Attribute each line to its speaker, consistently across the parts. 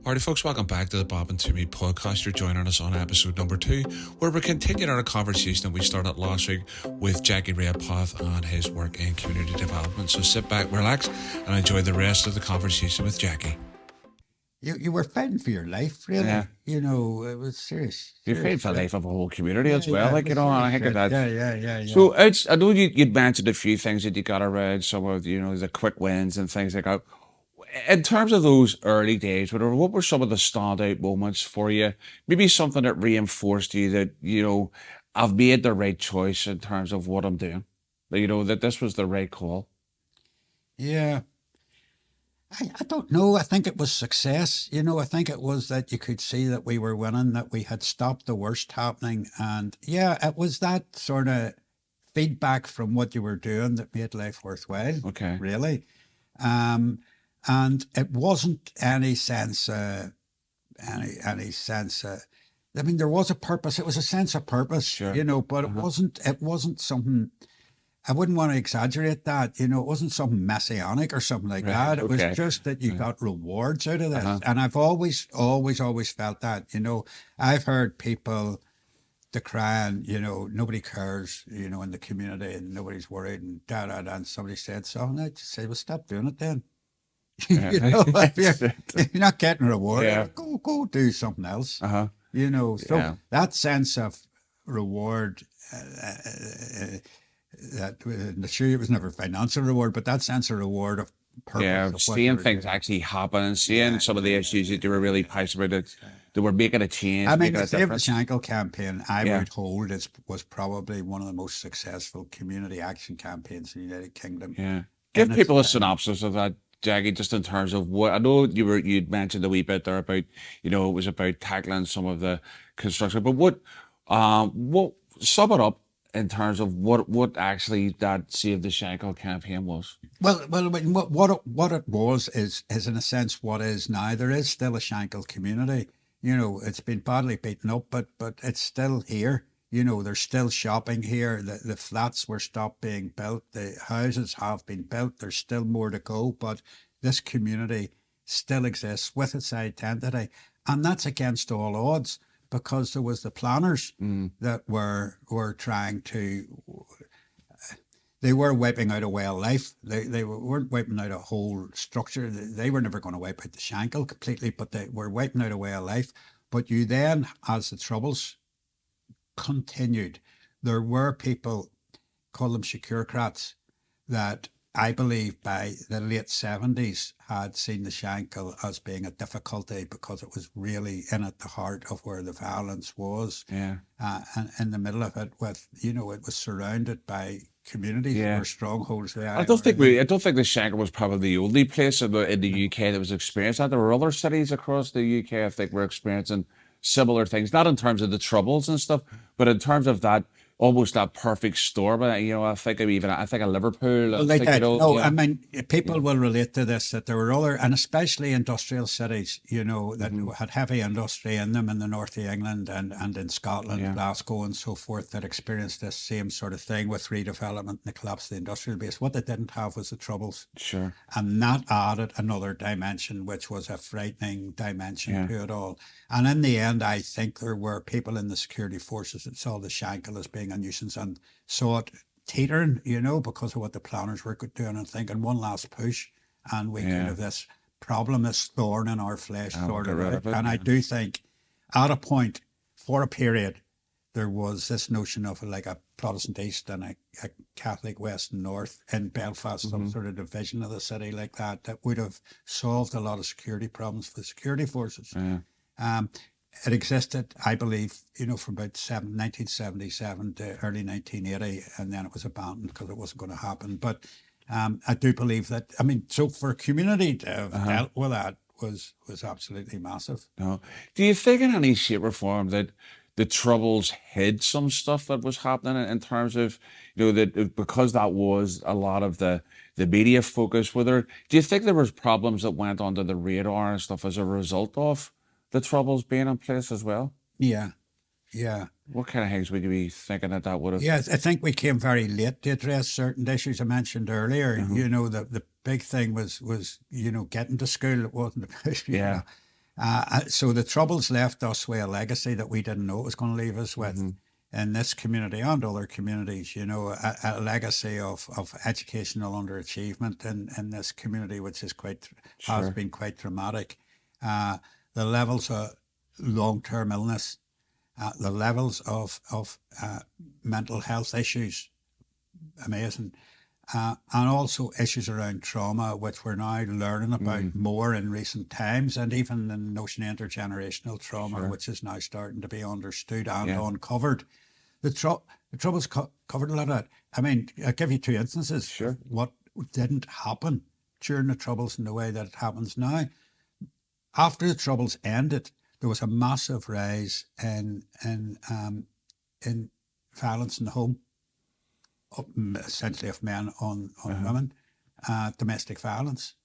Speaker 1: Alrighty, folks, welcome back to the Bob and Timmy podcast. You're joining us on episode number 2, where we're continuing our conversation that we started last week with Jackie Redpath and his work in community development. So sit back, relax, and enjoy the rest of the conversation with Jackie.
Speaker 2: You were fighting for your life, really.
Speaker 3: Yeah.
Speaker 2: You know, it was serious.
Speaker 3: You're fighting for the life of a whole community as well,
Speaker 2: it
Speaker 3: like,
Speaker 2: was
Speaker 3: I
Speaker 2: serious
Speaker 3: think of
Speaker 2: shit.
Speaker 3: that.
Speaker 2: Yeah.
Speaker 3: So I know you'd mentioned a few things that you got around, some of, the quick wins and things like that. In terms of those early days, what were some of the standout moments for you? Maybe something that reinforced you that, I've made the right choice in terms of what I'm doing. That this was the right call.
Speaker 2: Yeah. I don't know. I think it was success. I think it was that you could see that we were winning, that we had stopped the worst happening. And yeah, it was that sort of feedback from what you were doing that made life worthwhile.
Speaker 3: Okay.
Speaker 2: Really. And it wasn't any sense, any sense. I mean, there was a purpose. It was a sense of purpose,
Speaker 3: Sure.
Speaker 2: but it wasn't something. I wouldn't want to exaggerate that. It wasn't something messianic or something like that. It was just that you got rewards out of this. And I've always felt that. I've heard people decrying, nobody cares, in the community and nobody's worried and and somebody said so. And I just say, well, stop doing it then. If you're not getting a reward, go do something else. So that sense of reward, that sure it was never financial reward, but that sense of reward of purpose.
Speaker 3: Yeah, seeing things actually happen and seeing some of the issues that you were really passionate about, they were making a change.
Speaker 2: I mean, the Save the Shankill campaign, I would hold, was probably one of the most successful community action campaigns in the United Kingdom.
Speaker 3: Yeah. Give people a synopsis of that, Jackie, just in terms of what I know you'd mentioned a wee bit there about, it was about tackling some of the construction, but what sum it up in terms of what actually that Save the Shankill campaign was.
Speaker 2: Well, what it was is in a sense what is now. There is still a Shankill community. It's been badly beaten up, but it's still here. There's still shopping here. The flats were stopped being built. The houses have been built. There's still more to go, but this community still exists with its identity. And that's against all odds, because there was the planners that were trying to, they were wiping out a way of life. They weren't wiping out a whole structure. They were never going to wipe out the Shankill completely, but they were wiping out a way of life. But you then, as the Troubles continued, there were people, call them securocrats, that I believe by the late 70s had seen the Shankill as being a difficulty because it was really in at the heart of where the violence was.
Speaker 3: Yeah.
Speaker 2: And in the middle of it with, it was surrounded by communities that were strongholds there.
Speaker 3: I don't think the Shankill was probably the only place in the UK that was experiencing that. There were other cities across the UK, I think, were experiencing similar things, not in terms of the Troubles and stuff, but in terms of that, almost that perfect storm. I think of Liverpool.
Speaker 2: Well, they did. I mean, people will relate to this, that there were other, and especially industrial cities, that had heavy industry in them in the north of England and in Scotland, Glasgow and so forth, that experienced this same sort of thing with redevelopment and the collapse of the industrial base. What they didn't have was the Troubles.
Speaker 3: Sure.
Speaker 2: And that added another dimension, which was a frightening dimension to it all. And in the end, I think there were people in the security forces that saw the Shankill as being a nuisance and saw it teetering, because of what the planners were doing, and thinking one last push and we could have this problem, this thorn in our flesh sorted out. And I do think at a point, for a period, there was this notion of like a Protestant East and a Catholic West and North in Belfast, some sort of division of the city like that would have solved a lot of security problems for the security forces. It existed, I believe, from about 1977 to early 1980, and then it was abandoned because it wasn't going to happen. But I do believe that, so for a community to have dealt with that was absolutely massive.
Speaker 3: No. Do you think in any shape or form that the Troubles hid some stuff that was happening in terms of, that because that was a lot of the media focus? Do you think there was problems that went under the radar and stuff as a result of the Troubles being in place as well?
Speaker 2: Yeah.
Speaker 3: What kind of things would you be thinking that would have?
Speaker 2: Yeah, I think we came very late to address certain issues I mentioned earlier. The big thing was getting to school. It wasn't about, So the Troubles left us with a legacy that we didn't know it was going to leave us with. In this community and other communities, you know, a legacy of educational underachievement in this community, which is has been quite dramatic. The levels of long-term illness, the levels of mental health issues, amazing. And also issues around trauma, which we're now learning about more in recent times, and even the notion of intergenerational trauma, which is now starting to be understood and uncovered. The Troubles covered a lot of that. I mean, I'll give you two instances of what didn't happen during the Troubles in the way that it happens now. After the Troubles ended, there was a massive rise in violence in the home, essentially of men on women. Domestic violence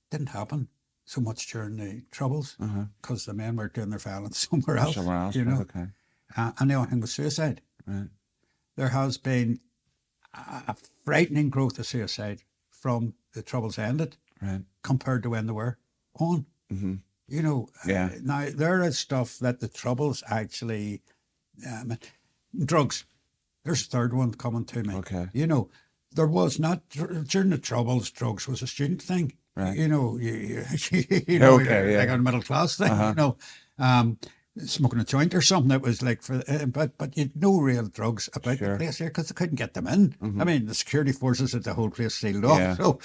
Speaker 2: didn't happen so much during the Troubles because the men were doing their violence somewhere else. You know, and the only thing was suicide. There has been a frightening growth of suicide from the Troubles ended compared to when they were on. You know, now there is stuff that the Troubles actually, drugs. There's a third one coming to me. You know, there was not, during the Troubles, drugs was a student thing. You know, you know, like a middle class thing, you know. Smoking a joint or something. It was like but you'd no real drugs about the place here because they couldn't get them in. I mean, the security forces had the whole place sealed off. So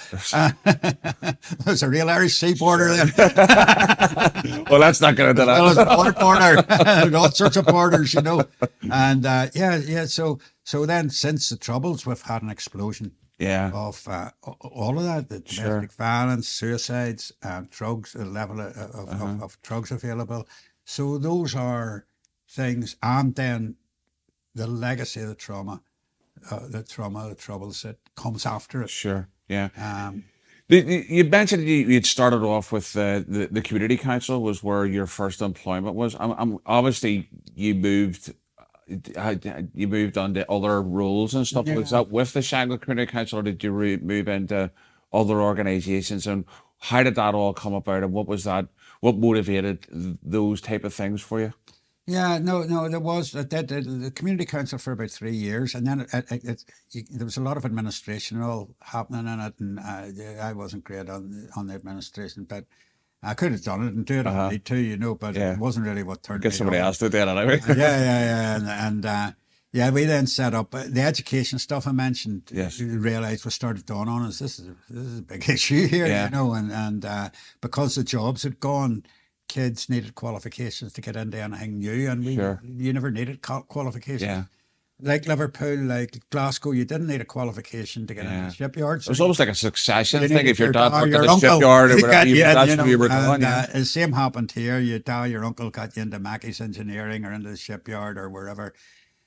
Speaker 2: there's a real Irish sea border there.
Speaker 3: Well, that's not going to do that.
Speaker 2: Well, there's a border and all sorts of borders, you know. And so then since the Troubles, we've had an explosion. Of all of that, the domestic violence, suicides, drugs, the level of drugs available. So those are things, and then the legacy of the trauma, the Troubles that comes after it.
Speaker 3: You mentioned you'd started off with the community council was where your first employment was. Obviously you moved on to other roles and stuff. Was that with the Shankill Community Council, or did you move into other organisations? And how did that all come about? And what was that? What motivated those type of things for you?
Speaker 2: No, there was. I did the community council for about 3 years, and then there was a lot of administration all happening in it, and I wasn't great on the administration, but I could have done it and do it if I need to, you know, but it wasn't really what turned me on.
Speaker 3: Get somebody else to do it anyway.
Speaker 2: And we then set up the education stuff I mentioned. We realised we started dawn on us. This is a big issue here, you know, and because the jobs had gone, kids needed qualifications to get into anything new, and you never needed qualifications. Like Liverpool, like Glasgow, you didn't need a qualification to get into shipyards.
Speaker 3: It was almost like a succession thing. If your dad worked at a shipyard or whatever, that's where you were going.
Speaker 2: The same happened here. Your uncle got you into Mackey's Engineering or into the shipyard or wherever.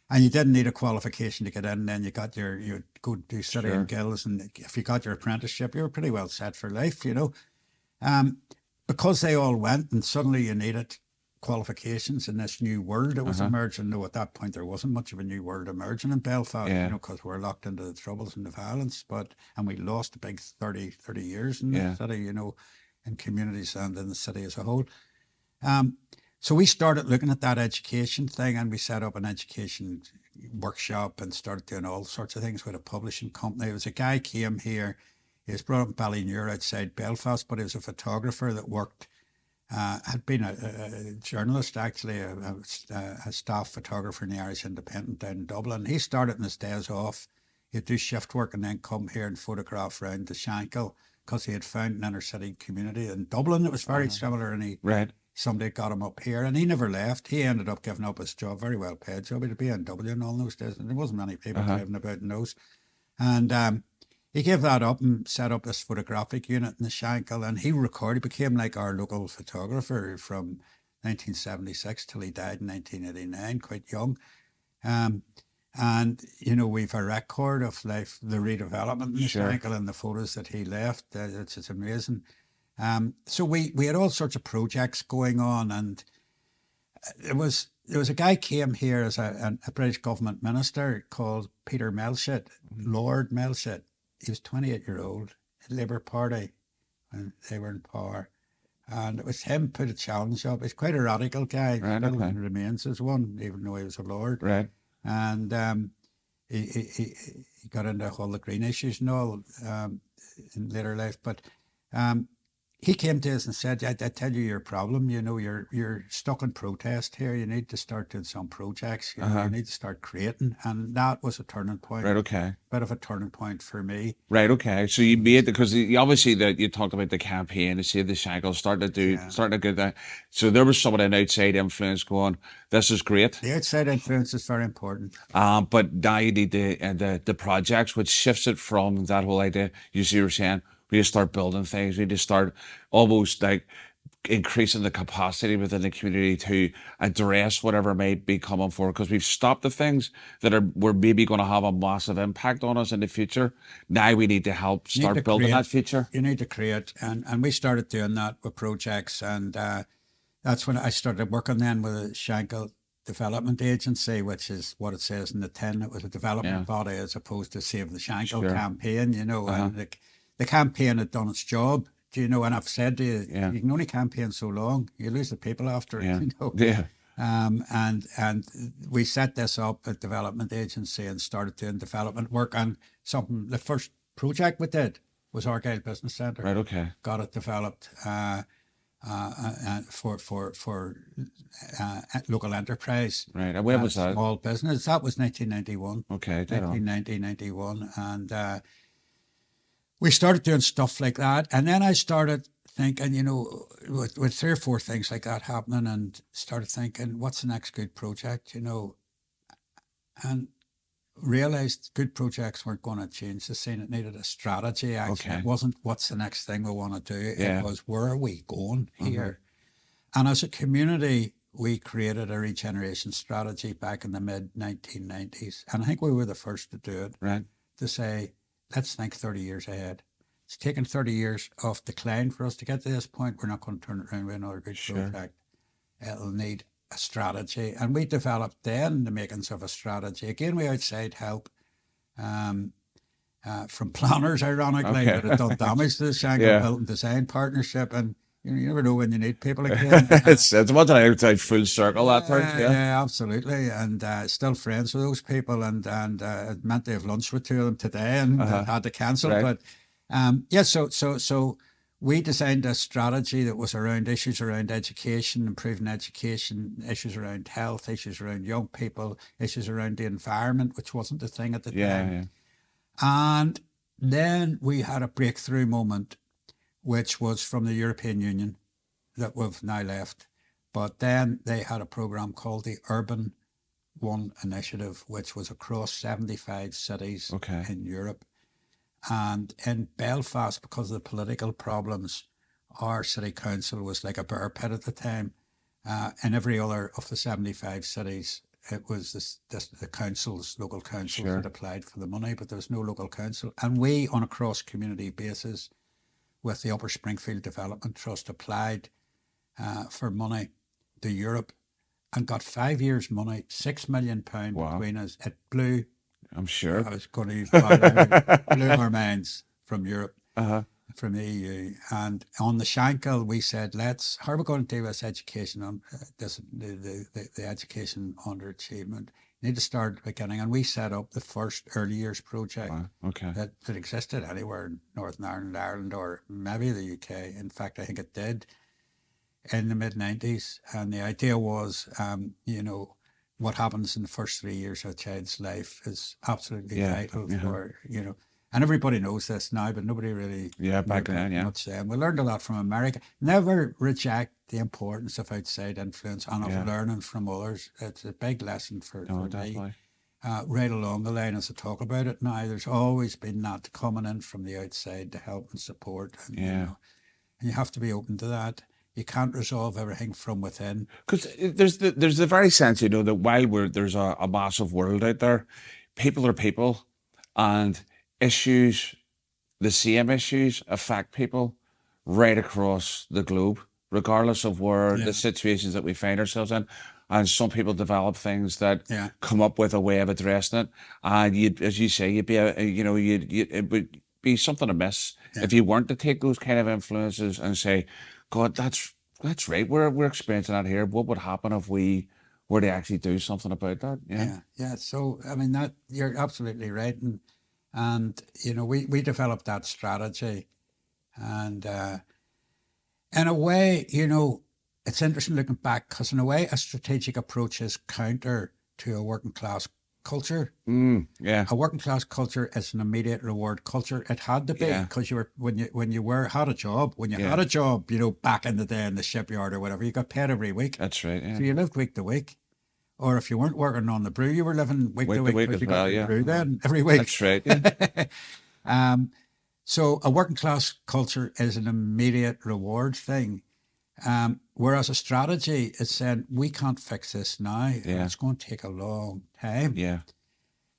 Speaker 2: And you didn't need a qualification to get in. Then you go do City and Guilds, and if you got your apprenticeship, you were pretty well set for life, you know. Because they all went, and suddenly you needed qualifications in this new world that was emerging. Though at that point there wasn't much of a new world emerging in Belfast, you know, because we're locked into the Troubles and the violence. And we lost a big 30 years in the city, you know, in communities and in the city as a whole. So we started looking at that education thing, and we set up an education workshop and started doing all sorts of things with a publishing company. There was a guy came here, he was brought up in Ballynear outside Belfast, but he was a photographer that worked, had been a journalist actually, a staff photographer in the Irish Independent down in Dublin. He started in his days off, he'd do shift work and then come here and photograph around the Shankill, because he had found an inner city community in Dublin that was very similar, and somebody got him up here, and he never left. He ended up giving up his job, very well paid job. He'd be in Dublin in all those days, and there wasn't many people living about in those. And he gave that up and set up this photographic unit in the Shankill, and he became like our local photographer from 1976 till he died in 1989, quite young. And, you know, we've a record of life, the redevelopment in the Shankill and the photos that he left. It's amazing. So we had all sorts of projects going on, and there was a guy came here as a British government minister called Peter Melchett, Lord Melchett. He was 28-year-old, Labour Party, when they were in power. And it was him put a challenge up. He's quite a radical guy,
Speaker 3: Right.
Speaker 2: still
Speaker 3: Okay.
Speaker 2: remains as one, even though he was a lord.
Speaker 3: Right.
Speaker 2: And he got into all the green issues and all in later life. But um, he came to us and said, I tell you your problem, you're stuck in protest here. You need to start doing some projects, you need to start creating. And that was a turning point,
Speaker 3: Right. Okay.
Speaker 2: bit of a turning point for me.
Speaker 3: Right. Okay. So you made, because obviously that you talked about the campaign to see the Shankill starting to get that. So there was someone, an outside influence going, this is great.
Speaker 2: The outside influence is very important.
Speaker 3: But now you need the projects, which shifts it from that whole idea. You see, you're saying we need to start building things. We need to start almost like increasing the capacity within the community to address whatever might be coming forward, because we've stopped the things that were maybe going to have a massive impact on us in the future. Now we need to help start building that future.
Speaker 2: You need to create, and we started doing that with projects, and that's when I started working then with a Shankill Development Agency, which is what it says in the tin. It was a development body as opposed to Save the Shankill campaign, and the campaign had done its job. And I've said to you, you can only campaign so long. You lose the people after it, And we set this up at Development Agency and started doing development work. And the first project we did was Argyle Business Centre.
Speaker 3: Right. Okay.
Speaker 2: Got it developed for local enterprise.
Speaker 3: Right. And when was that?
Speaker 2: Small business. That was 1991.
Speaker 3: Okay.
Speaker 2: 1990, 91. And we started doing stuff like that. And then I started thinking, with 3 or 4 things like that happening, and started thinking, what's the next good project, and realised good projects weren't going to change the scene. It needed a strategy, actually.
Speaker 3: Okay.
Speaker 2: It wasn't what's the next thing we want to do. It was, where are we going here? And as a community, we created a regeneration strategy back in the mid-1990s. And I think we were the first to do it.
Speaker 3: Right.
Speaker 2: To say, let's think 30 years ahead. It's taken 30 years of decline for us to get to this point. We're not going to turn it around with another good project. It'll need a strategy. And we developed then the makings of a strategy. Again, we outside help from planners, ironically, that had done damage to the Shankill Built and Design Partnership. And you never know when you need people again.
Speaker 3: it's one thing outside full circle, that part.
Speaker 2: Yeah, absolutely. And still friends with those people, and meant to have lunch with 2 of them today, and had to cancel.
Speaker 3: Right.
Speaker 2: But so we designed a strategy that was around issues around education, improving education, issues around health, issues around young people, issues around the environment, which wasn't a thing at the time.
Speaker 3: Yeah.
Speaker 2: And then we had a breakthrough moment, which was from the European Union that we've now left. But then they had a program called the Urban One Initiative, which was across 75 cities in Europe. And in Belfast, because of the political problems, our city council was like a bear pit at the time. In every other of the 75 cities, it was the councils, local councils that applied for the money, but there was no local council. And we, on a cross-community basis, with the Upper Springfield Development Trust, applied for money to Europe and got 5 years' money, £6 million between us. It blew.
Speaker 3: I'm sure.
Speaker 2: I was going to use that. Blew our minds from Europe, from the EU. And on the Shankill, we said, how are we going to do this education on the education underachievement? You need to start at the beginning. And we set up the first early years project that existed anywhere in Northern Ireland, or maybe the UK. In fact, I think it did in the mid-90s. And the idea was, what happens in the first 3 years of a child's life is absolutely vital for, and everybody knows this now, but nobody really
Speaker 3: back then,
Speaker 2: much then. We learned a lot from America. Never reject the importance of outside influence and of learning from others. It's a big lesson for me. Right along the line as I talk about it now, there's always been that coming in from the outside to help and support. And, and you have to be open to that. You can't resolve everything from within.
Speaker 3: Because there's the very sense, that while there's a massive world out there, people are people, and the same issues affect people right across the globe, regardless of where the situations that we find ourselves in. And some people develop things that come up with a way of addressing it. And as you say, it would be something amiss if you weren't to take those kind of influences and say, God, that's right. We're experiencing that here. What would happen if we were to actually do something about that? Yeah.
Speaker 2: Yeah. So I mean that you're absolutely right, and we developed that strategy, and in a way, it's interesting looking back because in a way, a strategic approach is counter to a working class culture.
Speaker 3: Yeah.
Speaker 2: A working class culture is an immediate reward culture. It had to be
Speaker 3: Yeah.
Speaker 2: because you were when you were had a job. When you had
Speaker 3: Yeah.
Speaker 2: a job, back in the day in the shipyard or whatever, you got paid every week.
Speaker 3: That's right. Yeah.
Speaker 2: So you lived week to week. Or if you weren't working on the brew, you were living week to
Speaker 3: Week to
Speaker 2: week
Speaker 3: week
Speaker 2: because
Speaker 3: as
Speaker 2: you got
Speaker 3: well.
Speaker 2: your
Speaker 3: Yeah.
Speaker 2: brew then every week.
Speaker 3: That's right. Yeah.
Speaker 2: So a working class culture is an immediate reward thing. Whereas a strategy is saying, we can't fix this now, and
Speaker 3: Yeah.
Speaker 2: it's going to take a long time.
Speaker 3: Yeah.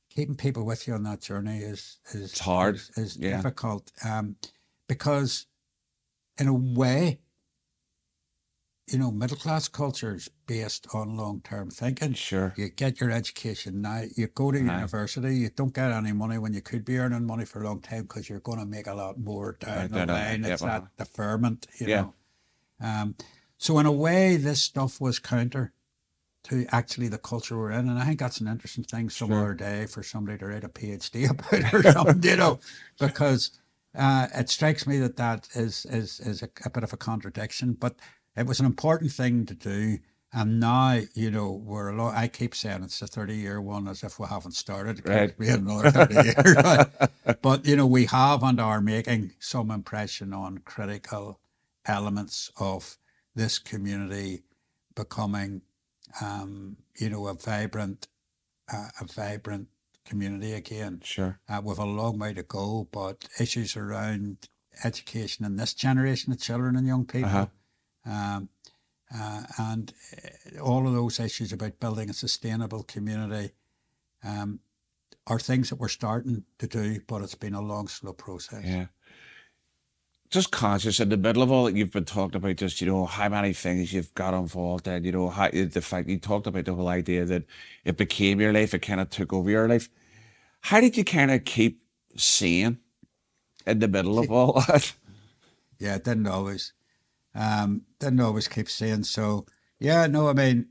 Speaker 2: Keeping people with you on that journey
Speaker 3: It's hard.
Speaker 2: is
Speaker 3: Yeah.
Speaker 2: difficult, because in a way, middle class culture is based on long term thinking.
Speaker 3: Sure.
Speaker 2: You get your education now, you go to university, you don't get any money when you could be earning money for a long time because you're going to make a lot more down the line. It's that deferment,
Speaker 3: Yeah.
Speaker 2: So in a way, this stuff was counter to actually the culture we're in, and I think that's an interesting thing some other day for somebody to write a PhD about or something, because it strikes me that is a bit of a contradiction, but it was an important thing to do. And now, I keep saying it's a 30-year one as if we haven't started.
Speaker 3: Right.
Speaker 2: We had another 30 years. Right? But, we have and are making some impression on critical elements of this community becoming, a vibrant community again.
Speaker 3: Sure.
Speaker 2: We've a long way to go, but issues around education in this generation of children and young people, and all of those issues about building a sustainable community, are things that we're starting to do, but it's been a long, slow process.
Speaker 3: Yeah. Just conscious in the middle of all that you've been talking about, just, how many things you've got involved in, how the fact you talked about the whole idea that it became your life, it kind of took over your life. How did you kind of keep sane in the middle of all that?
Speaker 2: Yeah, it didn't always keep saying so. Yeah, no, I mean,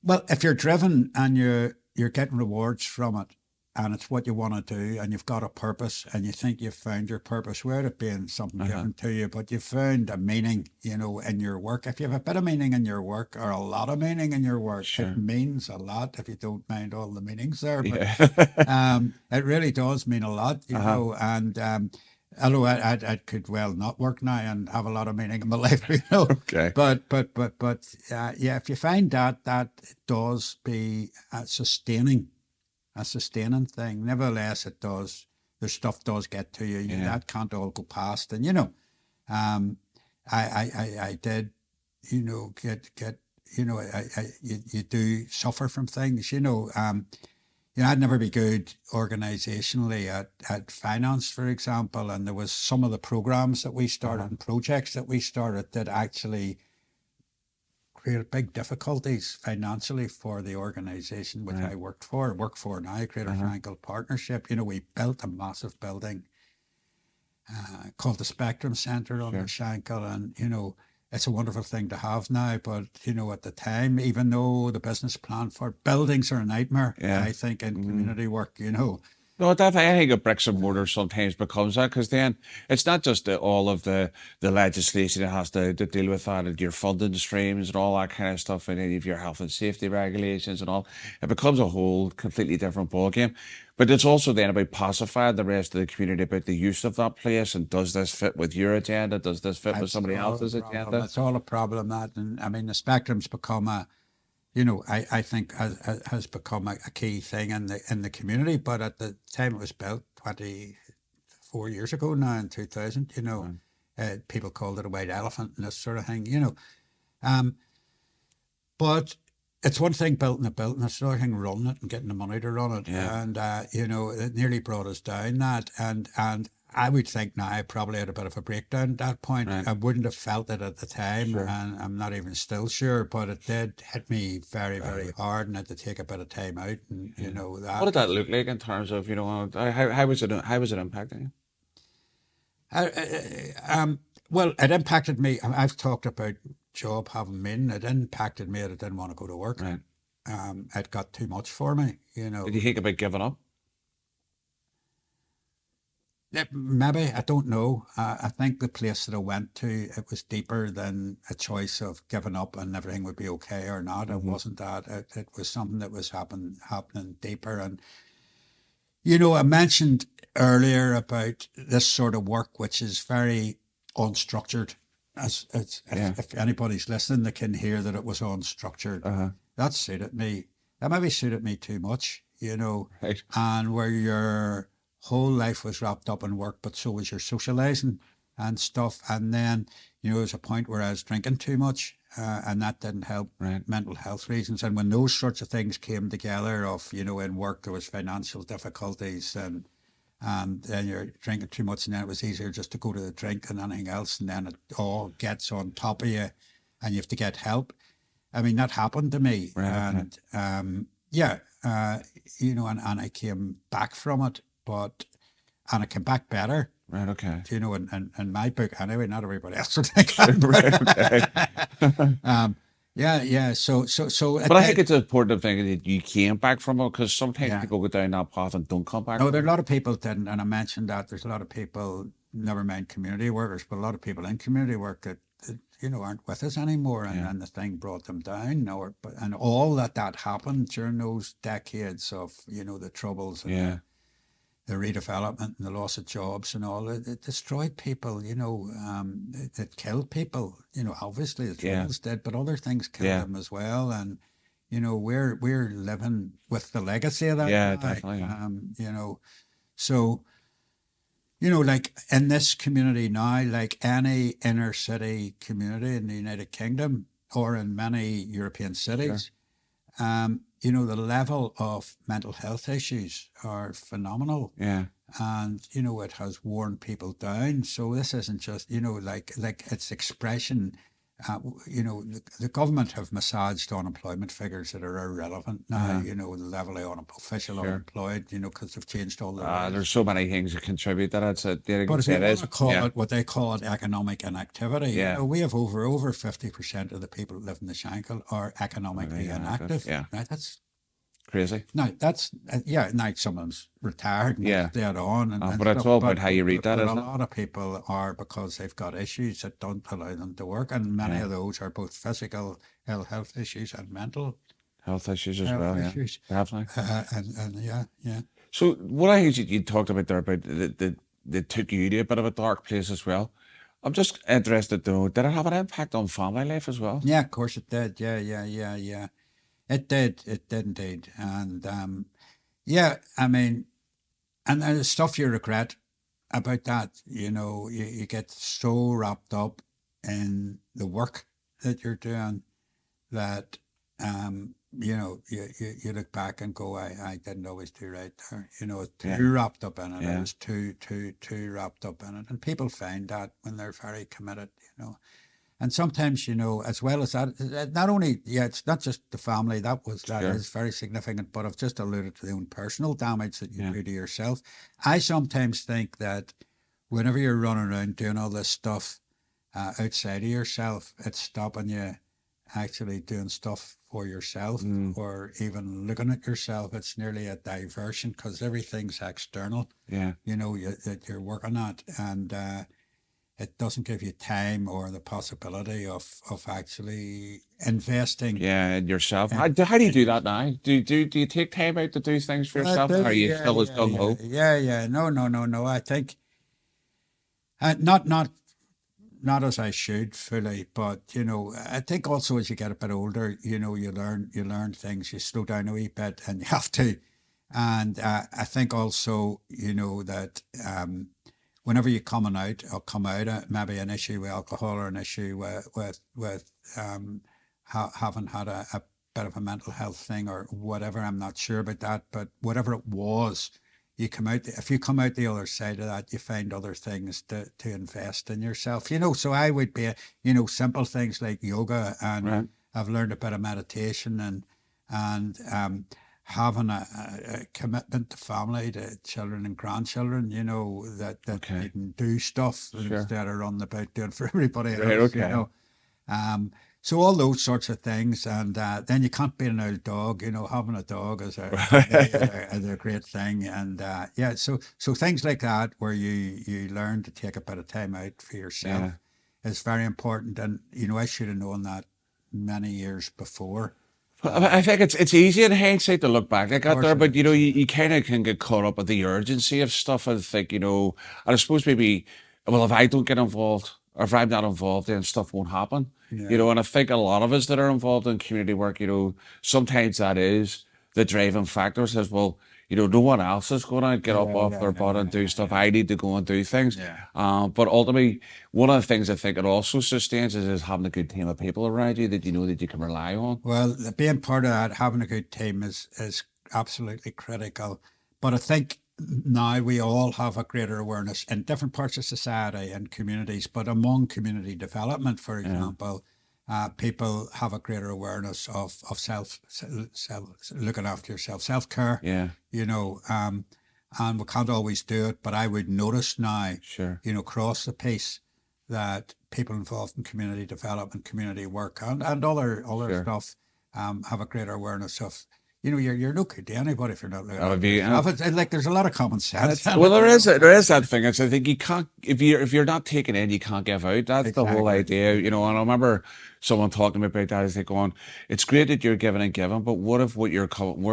Speaker 2: well, if you're driven and you're getting rewards from it, and it's what you want to do, and you've got a purpose, and you think you've found your purpose, without it being something given to you, but you've found a meaning, in your work. If you have a bit of meaning in your work, or a lot of meaning in your work,
Speaker 3: Sure.
Speaker 2: It means a lot, if you don't mind all the meanings there. But
Speaker 3: Yeah.
Speaker 2: it really does mean a lot, and although I could well not work now and have a lot of meaning in my life,
Speaker 3: Okay.
Speaker 2: But yeah, if you find that it does be a sustaining thing. Nevertheless, it does. The stuff does get to you.
Speaker 3: Yeah.
Speaker 2: That can't all go past. And I did, get you do suffer from things. I'd never be good organisationally at finance, for example, and there was some of the programs that we started and projects that we started that actually created big difficulties financially for the organisation which I work for now, Greater Shankill Partnership. We built a massive building called the Spectrum Centre on the Shankill, and it's a wonderful thing to have now, but at the time, even though the business plan for buildings are a nightmare, I think in community work,
Speaker 3: No, I think a bricks and mortar sometimes becomes that, because then it's not just all of the legislation that has to deal with that, and your funding streams and all that kind of stuff, and any of your health and safety regulations and all. It becomes a whole completely different ballgame. But it's also then about pacifying the rest of the community about the use of that place, and does this fit with your agenda? Does this fit with somebody else's agenda?
Speaker 2: It's all a problem, and I mean the Spectrum's become a, I think has become a key thing in the community. But at the time it was built 24 years ago now, in 2000, people called it a white elephant and this sort of thing, But it's one thing building it, and it's another thing running it and getting the money to run it.
Speaker 3: Yeah.
Speaker 2: And it nearly brought us down that, and I would think now I probably had a bit of a breakdown at that point.
Speaker 3: Right.
Speaker 2: I wouldn't have felt it at the time,
Speaker 3: Sure.
Speaker 2: and I'm not even still sure, but it did hit me very, very hard, and I had to take a bit of time out, and that.
Speaker 3: What did that look like in terms of, how was it impacting you?
Speaker 2: Well, it impacted me. I've talked about job having meaning. It impacted me that I didn't want to go to work.
Speaker 3: Right.
Speaker 2: It got too much for me, you
Speaker 3: Did
Speaker 2: know.
Speaker 3: you think about giving up?
Speaker 2: Maybe, I don't know. I think the place that I went to, it was deeper than a choice of giving up and everything would be okay or not. It
Speaker 3: Mm-hmm.
Speaker 2: wasn't that. It was something that was happening deeper. And, you know, I mentioned earlier about this sort of work, which is very unstructured.
Speaker 3: Yeah.
Speaker 2: If anybody's listening, they can hear that it was unstructured.
Speaker 3: Uh-huh.
Speaker 2: That suited me. That maybe suited me too much, you know,
Speaker 3: Right.
Speaker 2: and where your whole life was wrapped up in work, but so was your socializing and stuff. And then, you know, there's a point where I was drinking too much, and that didn't help
Speaker 3: Right.
Speaker 2: mental health reasons. And when those sorts of things came together, of, you know, in work there was financial difficulties, and then you're drinking too much, and then it was easier just to go to the drink than anything else, and then it all gets on top of you, and you have to get help. I mean, that happened to me,
Speaker 3: Right. Okay.
Speaker 2: and yeah, you know, and I came back from it, and I came back better,
Speaker 3: Right. Okay.
Speaker 2: you know, in my book anyway. Not everybody else would think that.
Speaker 3: Right. Okay.
Speaker 2: Yeah. So it
Speaker 3: But I think
Speaker 2: did.
Speaker 3: it's important to think that you came back from it because sometimes
Speaker 2: Yeah.
Speaker 3: people go down that path and don't come back
Speaker 2: No,
Speaker 3: from
Speaker 2: there are
Speaker 3: it.
Speaker 2: a lot of people didn't, and I mentioned that there's a lot of people, never mind community workers, but a lot of people in community work that you know aren't with us anymore,
Speaker 3: Yeah.
Speaker 2: and the thing brought them down, and all that happened during those decades of, you know, the troubles and
Speaker 3: Yeah.
Speaker 2: the redevelopment and the loss of jobs and all. It destroyed people, you know. It killed people, you know. Obviously, the
Speaker 3: Yeah.
Speaker 2: troubles did, but other things killed
Speaker 3: Yeah.
Speaker 2: them as well, and. You know, we're living with the legacy of that
Speaker 3: Yeah.
Speaker 2: now.
Speaker 3: Definitely. Yeah.
Speaker 2: You know, so, you know, like in this community now, like any inner city community in the United Kingdom or in many European
Speaker 3: Sure.
Speaker 2: cities, you know, the level of mental health issues are phenomenal.
Speaker 3: Yeah.
Speaker 2: And, you know, it has worn people down. So this isn't just, you know, like its expression. You know, the government have massaged unemployment figures that are irrelevant now.
Speaker 3: Uh-huh.
Speaker 2: You know, the level of official
Speaker 3: Sure.
Speaker 2: unemployed. You know, because they've changed all the
Speaker 3: There's
Speaker 2: rules.
Speaker 3: so many things that contribute to that. So there
Speaker 2: But if you
Speaker 3: it
Speaker 2: want
Speaker 3: is.
Speaker 2: to call
Speaker 3: Yeah.
Speaker 2: it what they call it, economic inactivity, you
Speaker 3: Yeah.
Speaker 2: know, we have over 50% of the people that live in the Shankill are economically
Speaker 3: Yeah.
Speaker 2: inactive.
Speaker 3: Yeah.
Speaker 2: Right? That's
Speaker 3: Crazy.
Speaker 2: now that's yeah. Now someone's retired and
Speaker 3: Yeah.
Speaker 2: dead on, and
Speaker 3: But it's
Speaker 2: stuff.
Speaker 3: all about how you read that,
Speaker 2: But a
Speaker 3: isn't it?
Speaker 2: lot of people are because they've got issues that don't allow them to work, and many
Speaker 3: Yeah.
Speaker 2: of those are both physical ill health issues and mental
Speaker 3: Health issues as
Speaker 2: health
Speaker 3: well. Yeah.
Speaker 2: issues.
Speaker 3: Definitely.
Speaker 2: And yeah.
Speaker 3: So what I think you talked about there about that took you to a bit of a dark place as well. I'm just interested to know, did it have an impact on family life as well?
Speaker 2: Yeah, of course it did. Yeah. It did. It did indeed. And yeah, I mean, and there's stuff you regret about that. You know, you get so wrapped up in the work that you're doing that, you know, you look back and go, I didn't always do right there. You know, too
Speaker 3: Yeah.
Speaker 2: wrapped up in it. I
Speaker 3: Yeah.
Speaker 2: was too wrapped up in it. And people find that when they're very committed, you know. And sometimes, you know, as well as that, not only, yeah, it's not just the family, that
Speaker 3: Sure.
Speaker 2: is very significant, but I've just alluded to the own personal damage that you
Speaker 3: Yeah.
Speaker 2: do to yourself. I sometimes think that whenever you're running around doing all this stuff outside of yourself, it's stopping you actually doing stuff for yourself or even looking at yourself. It's nearly a diversion because everything's external,
Speaker 3: Yeah.
Speaker 2: you know, that you're working at. And, it doesn't give you time or the possibility of actually investing.
Speaker 3: Yeah, and yourself.
Speaker 2: in-
Speaker 3: How do you do that now? Do you take time out to do things for yourself? Or are you still as gung ho?
Speaker 2: Yeah. No. I think not as I should fully, but you know, I think also as you get a bit older, you know, you learn things. You slow down a wee bit, and you have to. And I think also, you know, that whenever you come out maybe an issue with alcohol or an issue with having had a bit of a mental health thing or whatever, I'm not sure about that, but whatever it was, if you come out the other side of that, you find other things to invest in yourself, you know. So I would be, you know, simple things like yoga, and
Speaker 3: Right.
Speaker 2: I've learned a bit of meditation, and having a commitment to family, to children and grandchildren, you know, that you
Speaker 3: Okay.
Speaker 2: can do stuff
Speaker 3: Sure.
Speaker 2: instead of running about doing for everybody
Speaker 3: Right.
Speaker 2: else, you
Speaker 3: Okay.
Speaker 2: know. So all those sorts of things, and then you can't be an old dog. You know, having a dog is for me is a great thing, and yeah. So things like that, where you learn to take a bit of time out for yourself,
Speaker 3: Yeah.
Speaker 2: is very important. And you know, I should have known that many years before.
Speaker 3: I think it's easy in hindsight to look back like
Speaker 2: Of
Speaker 3: that
Speaker 2: course
Speaker 3: there,
Speaker 2: it
Speaker 3: but you know,
Speaker 2: is.
Speaker 3: you kind of can get caught up with the urgency of stuff and think, you know, and I suppose maybe, well, if I don't get involved or if I'm not involved, then stuff won't happen, you
Speaker 2: Yeah,
Speaker 3: know, and I think a lot of us that are involved in community work, you know, sometimes that is the driving factor says, well, you know, no one else is going to get up
Speaker 2: yeah,
Speaker 3: off
Speaker 2: yeah,
Speaker 3: their
Speaker 2: yeah,
Speaker 3: butt and do
Speaker 2: yeah,
Speaker 3: stuff.
Speaker 2: yeah.
Speaker 3: I need to go and do things.
Speaker 2: Yeah.
Speaker 3: But ultimately, one of the things I think it also sustains is having a good team of people around you that you know that you can rely on.
Speaker 2: Well, being part of that, having a good team is absolutely critical. But I think now we all have a greater awareness in different parts of society and communities, but among community development, for
Speaker 3: Yeah.
Speaker 2: example, people have a greater awareness of self looking after yourself, self care.
Speaker 3: Yeah.
Speaker 2: You know, and we can't always do it, but I would notice now,
Speaker 3: Sure.
Speaker 2: you know, across the piece, that people involved in community development, community work, and other
Speaker 3: Sure.
Speaker 2: stuff have a greater awareness of, you know, you're no good to anybody if you're not looking
Speaker 3: That would
Speaker 2: after
Speaker 3: be
Speaker 2: yourself. It's like there's a lot of common sense in
Speaker 3: well,
Speaker 2: it, you know.
Speaker 3: there is that thing. It's I think you can't if you're not taking in, you can't give out. That's the whole
Speaker 2: Exactly.
Speaker 3: idea, you know. And I remember someone talking to me about that. Is they going, it's great that you're giving and giving, but what if where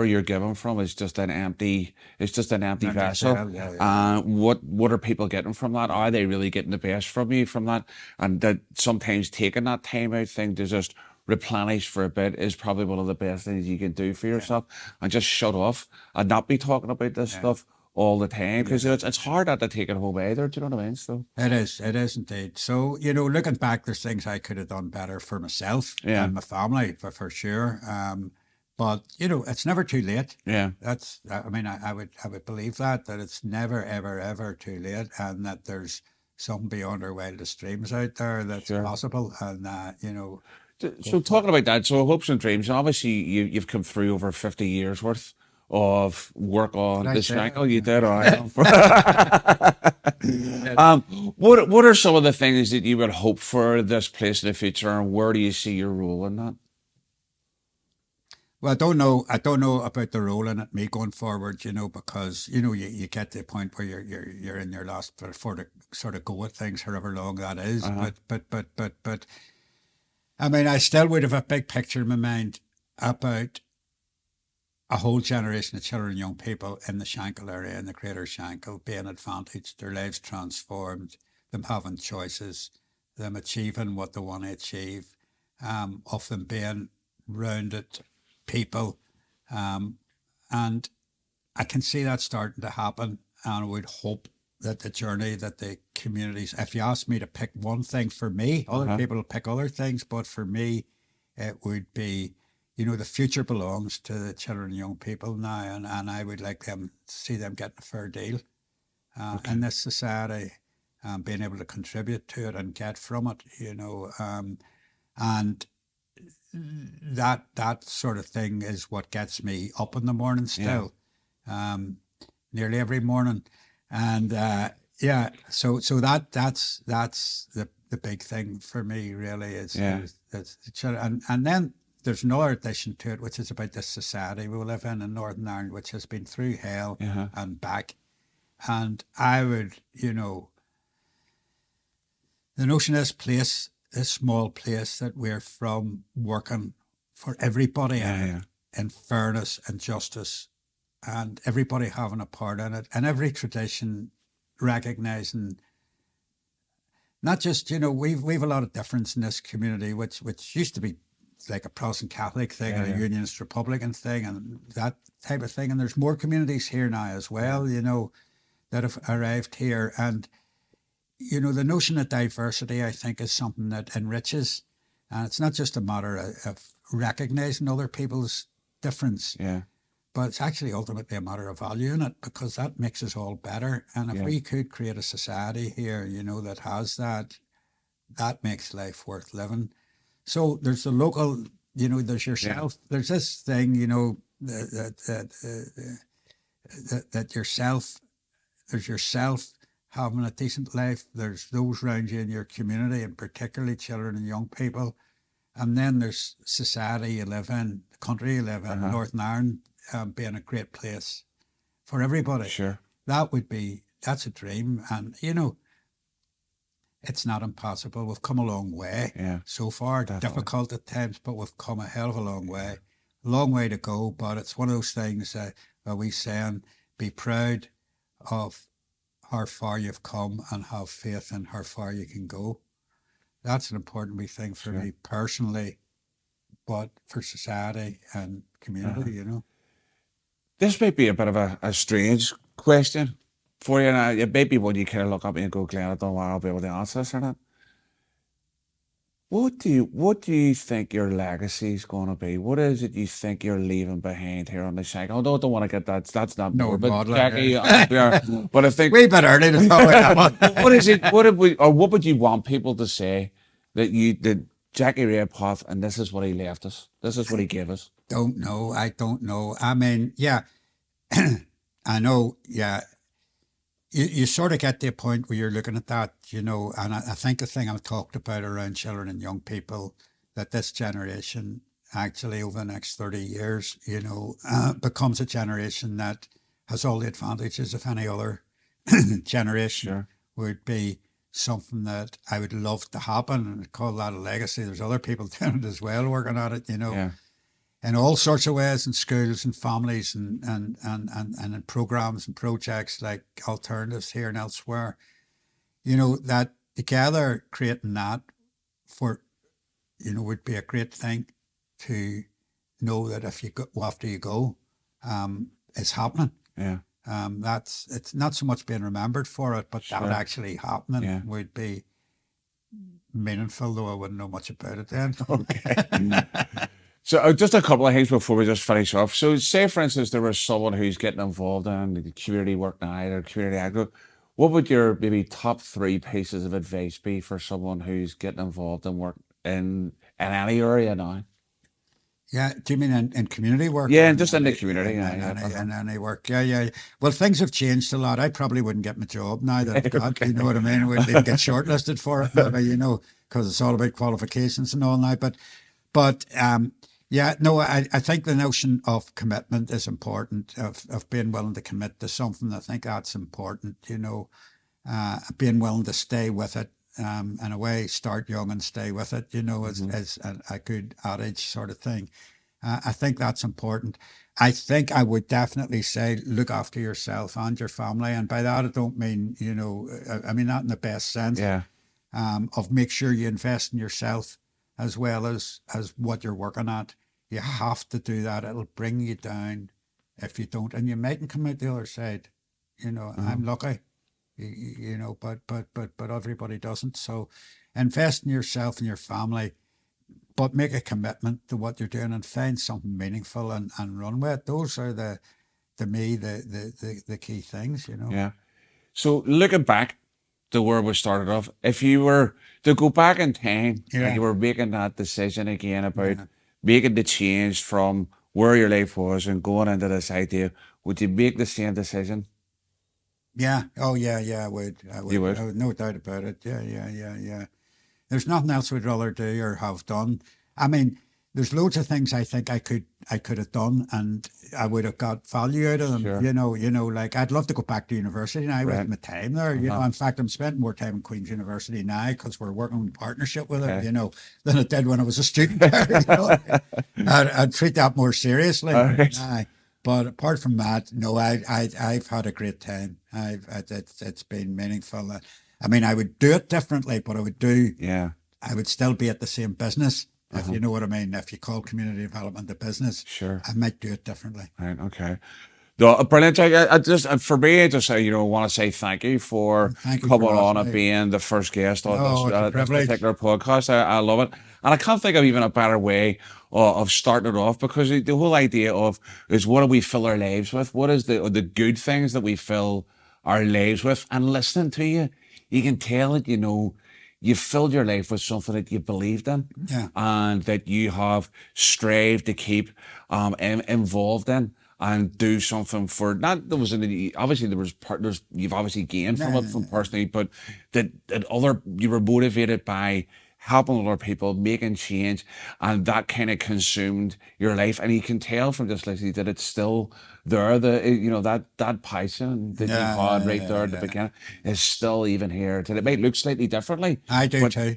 Speaker 3: you're giving from is just an empty, it's just an empty
Speaker 2: And they say,
Speaker 3: vessel?
Speaker 2: "Oh, yeah, yeah,
Speaker 3: What are people getting from that? Are they really getting the best from you from that? And that sometimes taking that time out thing to just replenish for a bit is probably one of the best things you can do for
Speaker 2: yeah,
Speaker 3: yourself and just shut off and not be talking about this
Speaker 2: yeah,
Speaker 3: stuff all the time
Speaker 2: yeah,
Speaker 3: because it's hard not to take it home either. Do you know what I mean? So
Speaker 2: It is indeed. So, you know, looking back, there's things I could have done better for myself
Speaker 3: yeah,
Speaker 2: and my family, for sure. But you know, it's never too late.
Speaker 3: yeah,
Speaker 2: I mean, I would believe that it's never, ever, ever too late, and that there's something beyond our wildest dreams out there that's
Speaker 3: sure.
Speaker 2: possible, and you know, go
Speaker 3: So
Speaker 2: for it.
Speaker 3: talking about that, so hopes and dreams. Obviously, you've come through over 50 years worth of work
Speaker 2: Did
Speaker 3: on
Speaker 2: I
Speaker 3: the
Speaker 2: say that?
Speaker 3: Shankill. You did, all
Speaker 2: Yeah.
Speaker 3: right.
Speaker 2: Yeah.
Speaker 3: What are some of the things that you would hope for this place in the future, and where do you see your role in that?
Speaker 2: Well, I don't know. I don't know about the role in it, me going forward. You know, because you know, you get to the point where you're in your last for to sort of go at things, however long that is.
Speaker 3: Uh-huh.
Speaker 2: But I mean, I still would have a big picture in my mind about a whole generation of children and young people in the Shankill area, in the greater Shankill, being advantaged, their lives transformed, them having choices, them achieving what they want to achieve, of them being rounded people. Um, and I can see that starting to happen. And I would hope that the journey that the communities, if you ask me to pick one thing for me, other
Speaker 3: Uh-huh.
Speaker 2: people will pick other things, but for me, it would be, you know, the future belongs to the children and young people now, and I would like them see them getting a fair deal
Speaker 3: Okay.
Speaker 2: in this society, being able to contribute to it and get from it, you know, and that sort of thing is what gets me up in the morning
Speaker 3: Yeah.
Speaker 2: still, um, nearly every morning, and yeah, so that's the big thing for me really
Speaker 3: Yeah.
Speaker 2: is the children, and then there's another addition to it, which is about this society we live in Northern Ireland, which has been through hell
Speaker 3: Uh-huh.
Speaker 2: and back, and I would, you know, the notion of this place, this small place that we're from, working for everybody in
Speaker 3: Yeah.
Speaker 2: it,
Speaker 3: Yeah.
Speaker 2: in fairness and justice, and everybody having a part in it, and every tradition recognizing not just, you know, we've a lot of difference in this community, which used to be like a Protestant Catholic thing
Speaker 3: Yeah.
Speaker 2: and a
Speaker 3: Yeah.
Speaker 2: Unionist Republican thing and that type of thing, and there's more communities here now as well, you know, that have arrived here, and you know, the notion of diversity, I think, is something that enriches. And it's not just a matter of recognizing other people's difference,
Speaker 3: Yeah.
Speaker 2: but it's actually ultimately a matter of valuing it, because that makes us all better. And if
Speaker 3: Yeah.
Speaker 2: we could create a society here, you know, that has that, that makes life worth living. So there's the local, you know, there's
Speaker 3: Yeah.
Speaker 2: yourself, there's this thing, you know, that yourself, there's yourself having a decent life, there's those around you in your community, and particularly children and young people, and then there's society you live in, the country you live in, Northern Ireland being a great place for everybody.
Speaker 3: Sure.
Speaker 2: That's a dream, and it's not impossible. We've come a long way so far.
Speaker 3: Definitely.
Speaker 2: Difficult at times, but we've come a hell of a long way. A long way to go, but it's one of those things that we saying, be proud of how far you've come and have faith in how far you can go. That's an important wee thing for me personally, but for society and community,
Speaker 3: This might be a bit of a strange question for you, and it may be one you kind of look up and go, Glenn, I don't know why I'll be able to answer this or not. What do you think your legacy is going to be? What is it you think you're leaving behind here on the Shankill? Although I don't want to get that's not
Speaker 2: No,
Speaker 3: morbid,
Speaker 2: modelling,
Speaker 3: Jackie. But I think
Speaker 2: way bit early to talk about that one.
Speaker 3: what is it? What would you want people to say that Jackie Redpath, and this is what he left us. This is what he gave us.
Speaker 2: Don't know. I don't know. I mean, yeah, I know. Yeah, you sort of get to a point where you're looking at that, and I think the thing I've talked about around children and young people, that this generation actually over the next 30 years, becomes a generation that has all the advantages of any other generation. Would be something that I would love to happen, and call that a legacy. There's other people doing it as well, working at it, in all sorts of ways, in schools and families and in programs and projects like Alternatives here and elsewhere. That together creating that would be a great thing to know that if you go after you go, it's happening.
Speaker 3: Yeah.
Speaker 2: It's not so much being remembered for it, but that actually happening would be meaningful, though I wouldn't know much about it then.
Speaker 3: Okay. So just a couple of things before we just finish off. So say, for instance, there was someone who's getting involved in the community work now or community agro. What would your maybe top 3 pieces of advice be for someone who's getting involved in work in any area now?
Speaker 2: Yeah, do you mean in community work?
Speaker 3: Yeah, and just in the community.
Speaker 2: And any work. Yeah. Well, things have changed a lot. I probably wouldn't get my job now that I've got, you know what I mean? I wouldn't even get shortlisted for it, maybe, because it's all about qualifications and all now. But yeah, no, I think the notion of commitment is important, of being willing to commit to something. I think that's important, being willing to stay with it. In a way, start young and stay with it, is a good adage sort of thing. I think that's important. I think I would definitely say look after yourself and your family. And by that, I don't mean, I mean that in the best sense.
Speaker 3: Yeah.
Speaker 2: Of make sure you invest in yourself as well as what you're working at. You have to do that. It'll bring you down if you don't. And you mightn't come out the other side. I'm lucky. But everybody doesn't. So invest in yourself and your family, but make a commitment to what you're doing and find something meaningful and run with it. Those are the key things,
Speaker 3: Yeah. So looking back to where we started off, if you were to go back in time and you were making that decision again about making the change from where your life was and going into this idea, would you make the same decision?
Speaker 2: Yeah. Oh, yeah, I would.
Speaker 3: You would?
Speaker 2: I would, no doubt about it. Yeah. There's nothing else I'd rather do or have done. I mean, there's loads of things I think I could have done and I would have got value out of them.
Speaker 3: Sure.
Speaker 2: Like I'd love to go back to university now with my time there. In fact, I'm spending more time in Queen's University now because we're working in partnership with it, than I did when I was a student there. I'd treat that more seriously.
Speaker 3: Right.
Speaker 2: But apart from that, no, I've had a great time. It's been meaningful. I mean, I would do it differently, but I would still be at the same business, if you know what I mean. If you call community development a business,
Speaker 3: sure,
Speaker 2: I might do it differently.
Speaker 3: Right. Okay. No, brilliant. I just, for me, I just want to say thank you for coming on and being the first guest on this particular podcast. I love it. And I can't think of even a better way of starting it off, because the whole idea is what do we fill our lives with? What is the good things that we fill our lives with? And listening to you, you can tell that, you've filled your life with something that you believed in,
Speaker 2: Yeah.
Speaker 3: and that you have strived to keep involved in and do something for. Not there was any, obviously there was partners you've obviously gained from it from personally, but that other you were motivated by helping other people, making change, and that kind of consumed your life. And you can tell from this, Lizzie, that it's still there. That passion that you had right there at the beginning is still even here today. It might look slightly differently.
Speaker 2: I do too.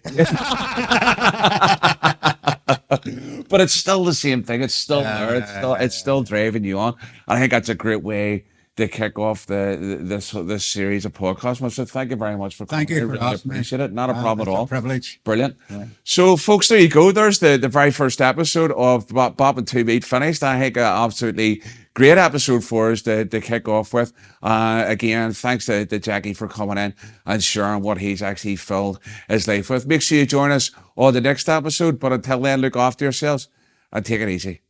Speaker 3: But it's still the same thing. It's still there. It's still driving you on. And I think that's a great way to kick off this series of podcasts. So thank you very much for coming.
Speaker 2: Thank you
Speaker 3: I
Speaker 2: for
Speaker 3: really
Speaker 2: asking me.
Speaker 3: appreciate it. Not a problem at
Speaker 2: It's
Speaker 3: all.
Speaker 2: a privilege.
Speaker 3: Brilliant. Yeah. So, folks, there you go. There's the very first episode of Bob and Two Meat finished. I think absolutely great episode for us to kick off with. Again, thanks to Jackie for coming in and sharing what he's actually filled his life with. Make sure you join us on the next episode. But until then, look after yourselves and take it easy.